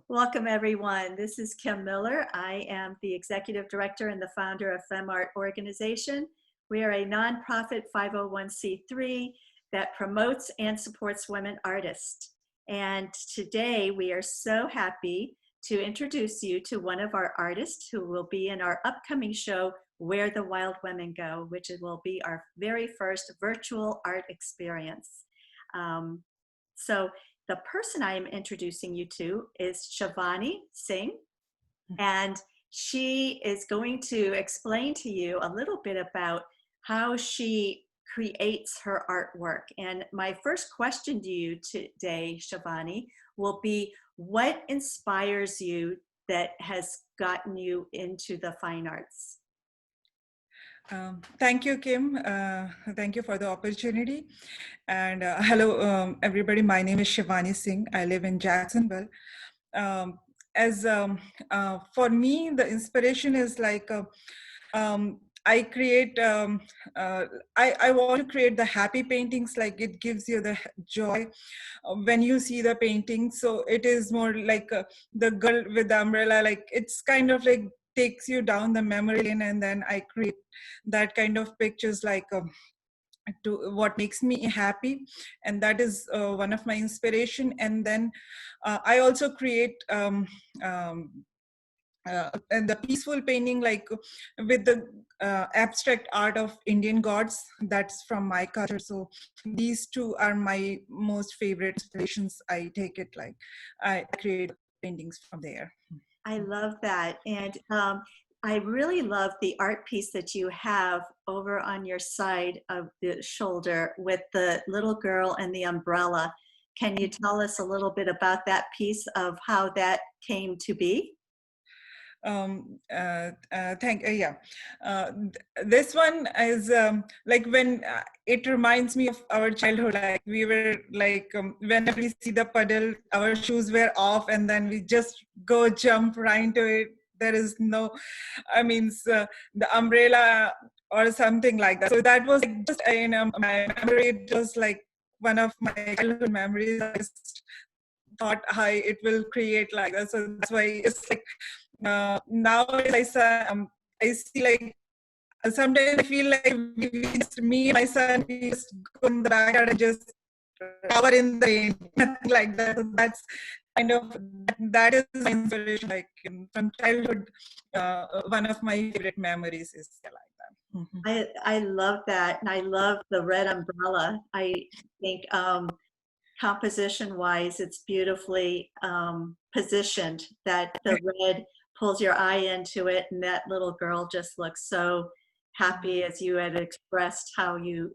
Welcome, everyone. This is Kim Miller. I am the Executive Director and the founder of FemArt organization. We are a nonprofit 501c3 that promotes and supports women artists. And today we are so happy to introduce you to one of our artists who will be in our upcoming show, Where the Wild Women Go, which will be our very first virtual art experience. So the person I am introducing you to is Shivani Singh, and she is going to explain to you a little bit about how she creates her artwork. And my first question to you today, Shivani, will be what inspires you that has gotten you into the fine arts? Thank you, Kim. Thank you for the opportunity. And hello, everybody. My name is Shivani Singh. I live in Jacksonville. Um, for me, the inspiration is like I create. I want to create the happy paintings. Like it gives you the joy when you see the painting. So it is more like the girl with the umbrella. Like it's kind of like takes you down the memory lane, and then I create that kind of pictures like to what makes me happy, and that is one of my inspiration. And then I also create and the peaceful painting like with the abstract art of Indian gods. That's from my culture. So these two are my most favorite inspirations. I take it like I create paintings from there. I love that. And I really love the art piece that you have over on your side of the shoulder with the little girl and the umbrella. Can you tell us a little bit about that piece of how that came to be? Yeah. This one is like when it reminds me of our childhood. Like we were like whenever we see the puddle, our shoes were off, and then we just go jump right into it. There is no, the umbrella or something like that. So that was like just my memory. It was like one of my childhood memories. I just thought how it will create like that. So that's why it's like nowadays I see like sometimes I feel like me and my son, we just go in the backyard and just cover in the rain, nothing like that. So that's kind of that is my inspiration. Like from childhood, one of my favorite memories is like that. Mm-hmm. I love that. And I love the red umbrella. I think composition wise, it's beautifully positioned that the red pulls your eye into it. And that little girl just looks so happy as you had expressed how you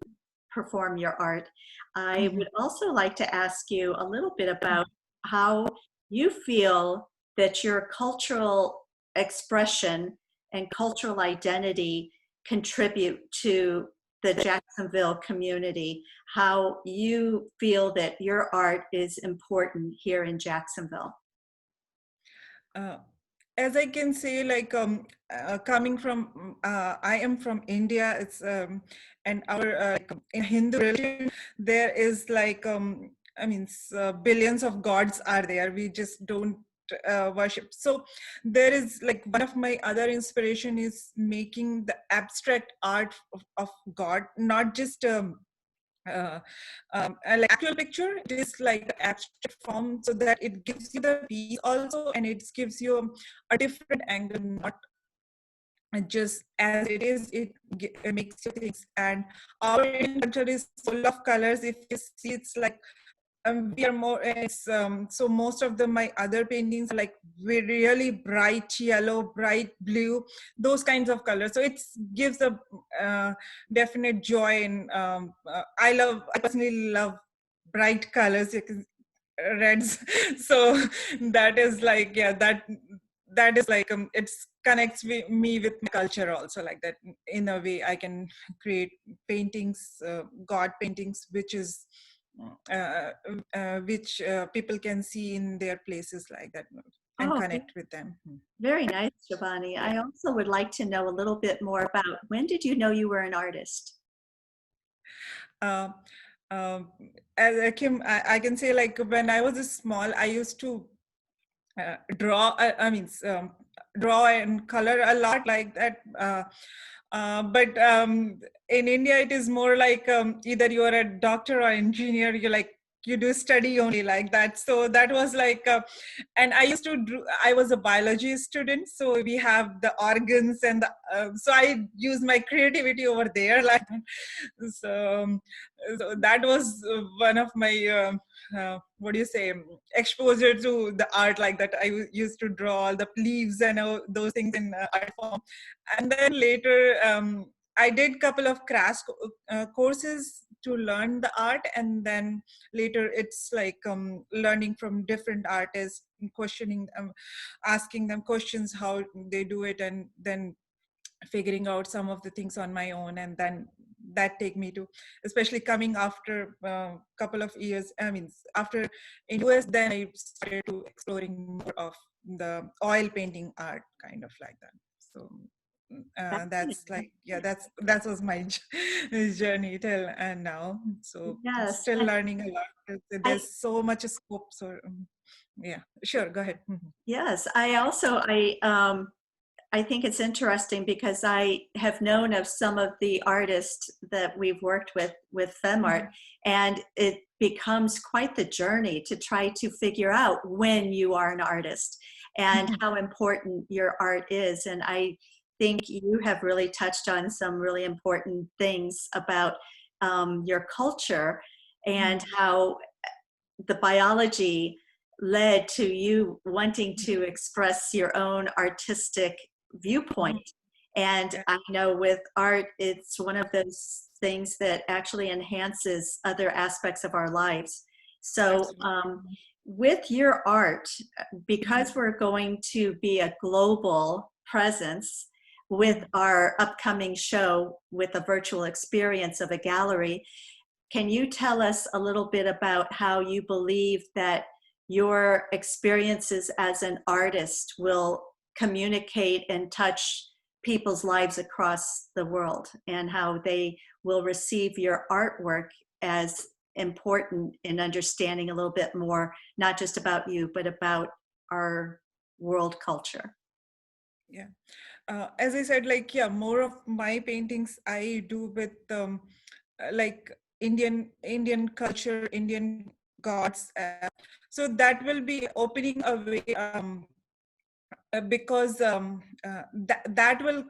perform your art. I would also like to ask you a little bit about how you feel that your cultural expression and cultural identity contribute to the Jacksonville community, how you feel that your art is important here in Jacksonville. Uh, as I can say, like coming from, I am from India. It's and our like, in Hindu religion there is like billions of gods are there. We just don't worship. So there is like one of my other inspiration is making the abstract art of God, not just uh, like actual picture. It is like abstract form, so that it gives you the peace also, and it gives you a different angle, not just as it is. It makes you things. And our Indian culture is full of colors. If you see, it's like we are more it's so most of my other paintings are like really bright yellow, bright blue, those kinds of colors. So it gives a definite joy. And I personally love bright colors, reds. So that is like, yeah, that is like it connects me with my culture also, like that. In a way I can create paintings, god paintings, which people can see in their places like that, and Oh, connect with them. very nice, Shivani. I also would like to know a little bit more about when did you know you were an artist? Uh, um, as Kim, I can say like when I was small, I used to draw, draw and color a lot like that. But in India, it is more like either you are a doctor or engineer. You do study only like that. So that was like, and I used to do. I was a biology student, so we have the organs and the. So I use my creativity over there, like so. So that was one of my. What do you say, exposure to the art like that. Used to draw all the leaves and those things in art form. And then later I did couple of courses to learn the art, and then later it's like learning from different artists, questioning them, asking them questions how they do it, and then figuring out some of the things on my own. And then that take me to, especially coming after a couple of years, after in US, then I started to exploring more of the oil painting art, kind of like that. So that's like, yeah, that was my journey till and now. So Yes. still learning a lot. I, There's so much scope. So yeah, sure, go ahead. yes, I think it's interesting because I have known of some of the artists that we've worked with FemArt, and it becomes quite the journey to try to figure out when you are an artist and how important your art is. And I think you have really touched on some really important things about your culture and how the biology led to you wanting to express your own artistic viewpoint. And Yeah, I know with art, it's one of those things that actually enhances other aspects of our lives. So, absolutely. with your art, because we're going to be a global presence with our upcoming show with a virtual experience of a gallery, can you tell us a little bit about how you believe that your experiences as an artist will communicate and touch people's lives across the world, and how they will receive your artwork as important in understanding a little bit more, not just about you, but about our world culture? Yeah. As I said, like, yeah, more of my paintings I do with like Indian culture, Indian gods. So that will be opening a way, because that will,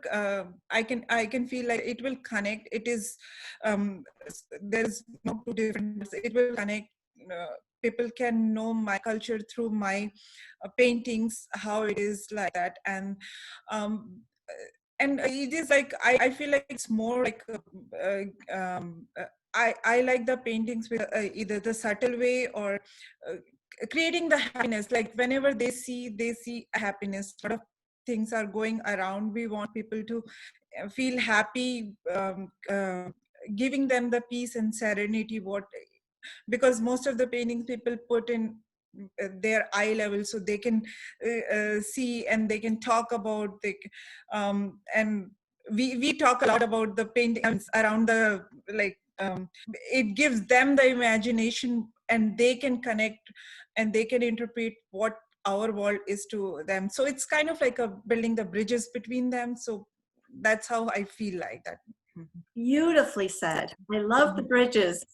I can feel like it will connect. It is there's no two different. It will connect. People can know my culture through my paintings, how it is like that. Um, and it is like, I feel like it's more like I like the paintings with either the subtle way or creating the happiness. Like whenever they see happiness, sort of things are going around, we want people to feel happy, giving them the peace and serenity, what, because most of the paintings people put in their eye level, so they can see and they can talk about and we talk a lot about the paintings around the, like, it gives them the imagination, and they can connect and they can interpret what our world is to them. So it's kind of like a building the bridges between them. So that's how I feel like that. Beautifully said. I love the Mhm. bridges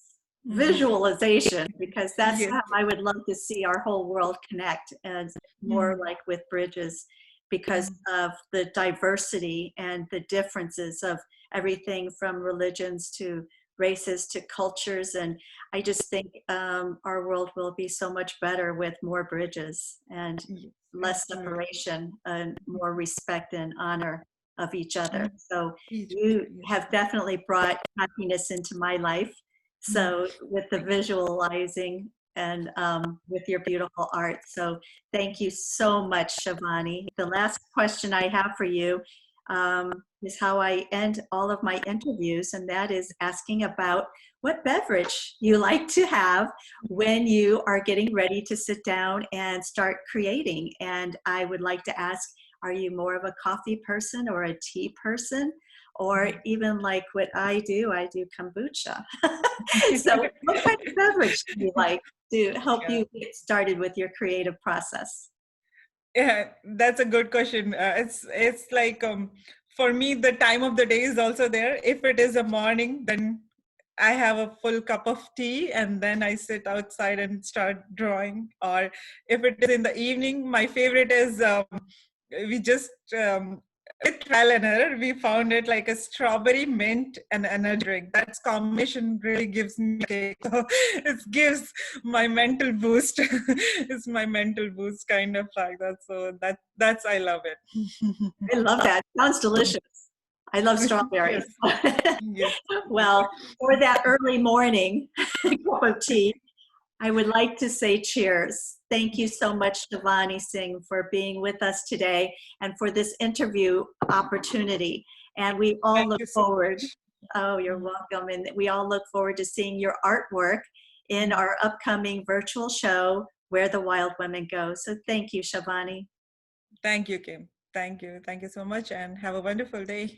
Mhm. visualization, because that's Yes. how I would love to see our whole world connect, as more Mhm. like with bridges, because Mhm. of the diversity and the differences of everything from religions to races to cultures. And I just think our world will be so much better with more bridges and Yes, less absolutely. separation and more respect and honor of each other. Mhm. So Each you other, yes. have definitely brought happiness into my life. Mhm. So with the Thank you. visualizing and with your beautiful art. So thank you so much, Shivani. The last question I have for you is how I end all of my interviews, and that is asking about what beverage you like to have when you are getting ready to sit down and start creating. And I would like to ask, are you more of a coffee person or a tea person? Or Mhm. even like what I do kombucha. So what kind of beverage do you like to help Yeah. you get started with your creative process? Yeah, that's a good question. It's like for me, the time of the day is also there. If it is a morning, then I have a full cup of tea and then I sit outside and start drawing. Or if it is in the evening, my favorite is we just with trial and error, we found it like a strawberry mint and energy drink. That combination really gives me a kick. So it gives my mental boost. It's my mental boost kind of like that. So that's I love it. I love that. Sounds delicious. I love Yes, strawberries. yes. Well, for that early morning cup of tea, I would like to say cheers. Thank you so much, Shivani Singh, for being with us today and for this interview opportunity. And we all Thank look you so forward, much. oh, you're welcome. And we all look forward to seeing your artwork in our upcoming virtual show, Where the Wild Women Go. So thank you, Shivani. Thank you, Kim. Thank you. Thank you so much and have a wonderful day.